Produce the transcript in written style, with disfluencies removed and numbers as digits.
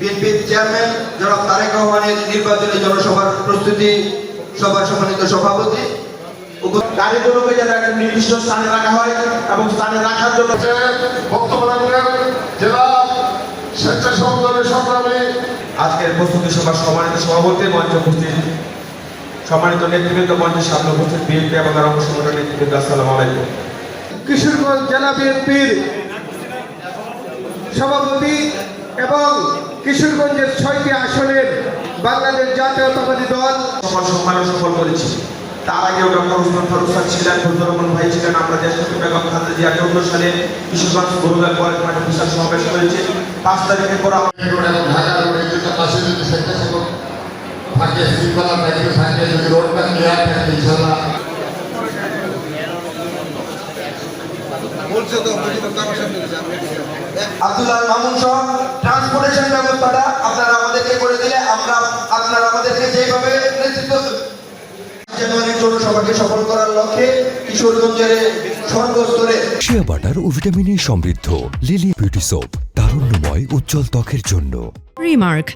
বিএনপির চেয়ারম্যান জনাব তারেক রহমানের নির্বাচনী জনসভার প্রস্তুতি সভার সম্মানিত সভাপতি, গাড়িগুলোকে যেন একটা নির্দিষ্ট স্থানে রাখা হয় এবং স্থানে রাখার জন্য বক্তব্য রাখলেন জেলা স্বেচ্ছাসেবক দলের সংগ্রামী আজকের প্রস্তুতি সভার সম্মানিত সভাপতি, মঞ্চে উপস্থিত সম্মানিত নেতৃবৃন্দ, মঞ্চের সামনে উপস্থিত বিএনপি এবং তার অঙ্গ সংগঠনের নেতৃবৃন্দ, আসসালামু আলাইকুম। কিশোরগঞ্জ জেলা বিএনপির সভাপতি এবং কিশোরগঞ্জের 6টি আসনের বাংলাদেশ জাতীয়তাবাদী দল সকল সম্মান সফল করেছি। তার আগেও ডক্টর ওসমান ফারুক স্যার ছিলেন, ফজলুর রহমান ভাই ছিলেন, আমরা দেশকে বেগম খালেদা জিয়া 14 সালে কিশোরগঞ্জ বরুগাল কলেজ মাঠে বিশাল সমাবেশ হয়েছে। 5 তারিখের পর ঢাকা রোডের পাশে যদি স্বেচ্ছাসেবক থাকে, শৃঙ্খলা থাকে, থাকে যদি রোডটা ক্লিয়ার থাকে ইনশাল্লাহ আব্দুল্লাহ মামুন সহ ট্রান্সপোর্টেশন ব্যবস্থাটা আপনারা আমাদেরকে করে দিলে আপনারা আমাদেরকে যেভাবে নেতৃত্ব জানুয়ারির জনসভাকে সফল করার লক্ষ্যে কিশোরগঞ্জের সর্বস্তরে শিয়া বাটার ও ভিটামিন ই সমৃদ্ধ লিলি বিউটি সোপ, তারুণ্যময় উজ্জ্বল ত্বকের জন্য। রিমার্ক,